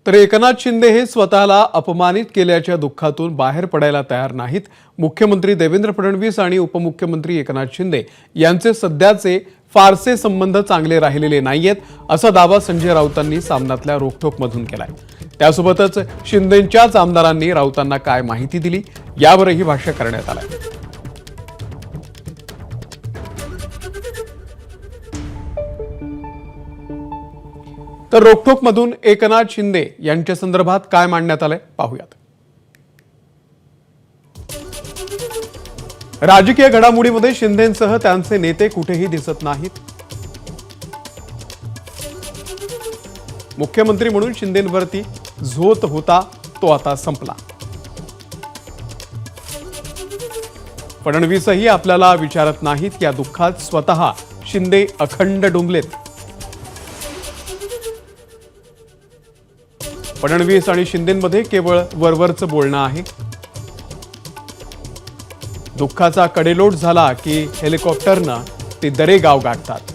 तर एकनाथ शिंदे हे स्वतःला अपमानित केल्याच्या दुःखातून बाहेर पडायला तयार नाहीत। मुख्यमंत्री देवेंद्र फडणवीस आणि उपमुख्यमंत्री एकनाथ शिंदे यांचे सध्याचे फारसे संबंध चांगले राहिलेले नाहीयेत असा दावा संजय राऊतांनी सामनातल्या रोखठोकमधून केलाय। त्यासोबतच शिंदेंच्याच आमदारांनी राऊतांना काय माहिती दिली यावरही भाष्य करण्यात आलंय। तर रोखठोकमधून एकनाथ शिंदे यांच्या संदर्भात काय मांडण्यात आलंय पाहूयात। राजकीय घडामोडीमध्ये शिंदेंसह त्यांचे नेते कुठेही दिसत नाहीत। मुख्यमंत्री म्हणून शिंदेंवरती झोत होता तो आता संपला। फडणवीसही आपल्याला विचारत नाहीत। या दुःखात स्वतः शिंदे अखंड डुंबलेत। फडणवीस आणि शिंदेंमध्ये केवळ वरवरचं बोलणं आहे। दुःखाचा कडेलोट झाला की हेलिकॉप्टरनं ते दरेगाव गाठतात।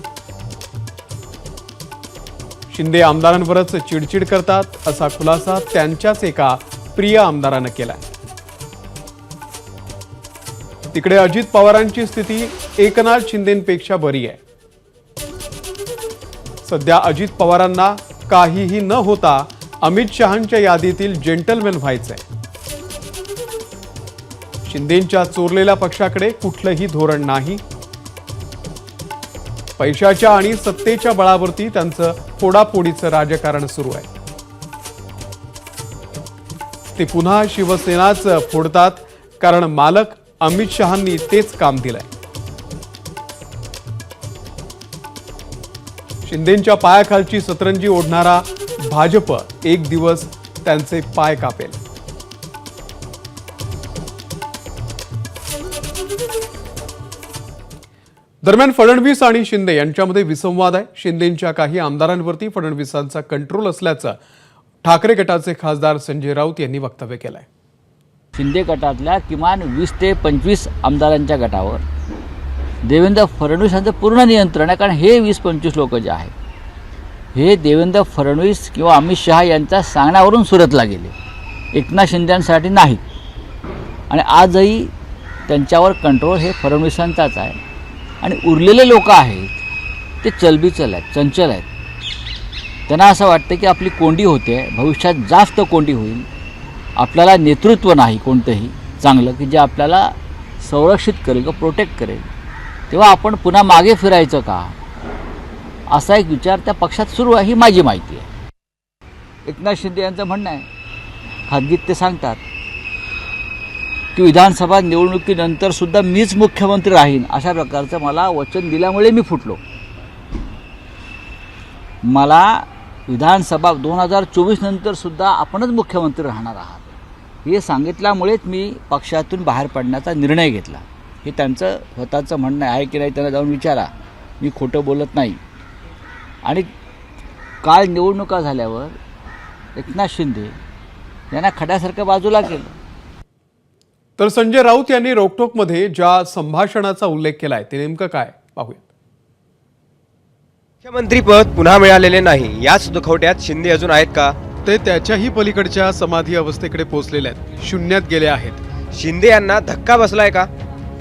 शिंदे आमदारांवरच चिडचिड करतात असा खुलासा त्यांच्याच एका प्रिय आमदारानं केलाय। तिकडे अजित पवारांची स्थिती एकनाथ शिंदेंपेक्षा बरी आहे। सध्या अजित पवारांना काहीही न होता अमित शहांच्या यादीतील जेंटलमॅन व्हायचंय। शिंदेंच्या चोरलेल्या पक्षाकडे कुठलंही धोरण नाही। पैशाच्या आणि सत्तेच्या बळावरती त्यांचं फोडाफोडीचं राजकारण सुरू आहे। ते पुन्हा शिवसेनाच फोडतात कारण मालक अमित शहांनी तेच काम दिलंय। शिंदेंच्या पायाखालची सतरंजी ओढणारा भाजप एक दिवस त्यांचे पाय कापेल। दरम्यान फडणवीस आणि शिंदे यांच्यामध्ये विसंवाद आहे। शिंदेंच्या काही आमदारांवरती फडणवीसांचा कंट्रोल असल्याचं ठाकरे गटाचे खासदार संजय राऊत यांनी वक्तव्य केलंय। शिंदे गटातल्या किमान 20 ते 25 आमदारांच्या गटावर देवेंद्र फडणवीस यांचं पूर्ण नियंत्रण आहे। कारण हे 20-25 लोक जे आहेत हे देवेंद्र फडणवीस किंवा अमित शहा यांच्या सांगण्यावरून सुरतला गेले, एकनाथ शिंदेंसाठी नाहीत। आणि आजही त्यांच्यावर कंट्रोल हे फडणवीसांचाच आहे। आणि उरलेले लोक आहेत ते चलबिचल आहेत, चंचल आहेत। त्यांना असं वाटतं की आपली कोंडी होते, भविष्यात जास्त कोंडी होईल, आपल्याला नेतृत्व नाही कोणतंही चांगलं की जे आपल्याला संरक्षित करेल किंवा प्रोटेक्ट करेल, तेव्हा आपण पुन्हा मागे फिरायचं का असा एक विचार त्या पक्षात सुरू आहे, ही माझी माहिती आहे। एकनाथ शिंदे यांचं म्हणणं आहे, खाजगीत ते सांगतात की विधानसभा निवडणुकीनंतर सुद्धा मीच मुख्यमंत्री राहीन अशा प्रकारचं मला वचन दिल्यामुळे मी फुटलो। मला विधानसभा 2024 नंतर सुद्धा आपणच मुख्यमंत्री राहणार आहात हे सांगितल्यामुळेच मी पक्षातून बाहेर पडण्याचा निर्णय घेतला। हे त्यांचं स्वतःचं म्हणणं आहे की नाही त्यांना जाऊन विचारा, मी खोटं बोलत नाही। आणि काल निवडणुका झाल्यावर एकनाथ शिंदे यांना खड्यासारखं बाजूला केलं। तर संजय राऊत यांनी रोखठोकमध्ये ज्या संभाषणाचा उल्लेख केलाय ते नेमकं काय पाहूया। मुख्यमंत्रीपद पुन्हा मिळालेले नाही, याच दुखवट्यात शिंदे अजून आहेत का? ते त्याच्याही पलीकडच्या समाधी अवस्थेकडे पोहोचलेले आहेत, शून्यात गेले आहेत। शिंदे यांना धक्का बसलाय का?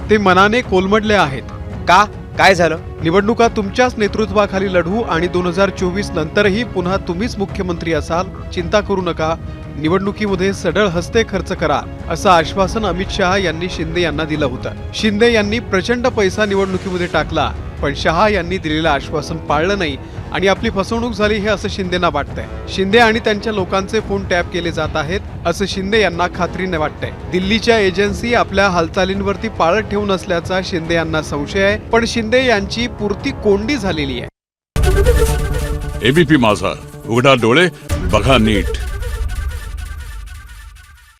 ते मनाने कोलमडले आहेत का? काय झालं? निवडणुका तुमच्याच नेतृत्वाखाली लढू आणि 2024 नंतरही पुन्हा तुम्हीच मुख्यमंत्री असाल, चिंता करू नका, निवडणुकीमध्ये सढळ हस्ते खर्च करा असं आश्वासन अमित शहा यांनी शिंदे यांना दिलं होतं। शिंदे यांनी प्रचंड पैसा निवडणुकीमध्ये टाकला, पण शहा यांनी दिलेलं आश्वासन पाळलं नाही आणि आपली फसवणूक झाली हे असं शिंदेंना वाटतंय। शिंदे आणि त्यांच्या लोकांचे फोन टॅप केले जात आहेत असं शिंदे यांना खात्रीने वाटतंय। दिल्लीच्या एजन्सी आपल्या हालचालींवरती पाळत ठेवून असल्याचा शिंदे यांना संशय आहे, पण शिंदे यांची पुरती कोंडी झालेली आहे। एबीपी माझा, उघडा डोळे बघा नीट।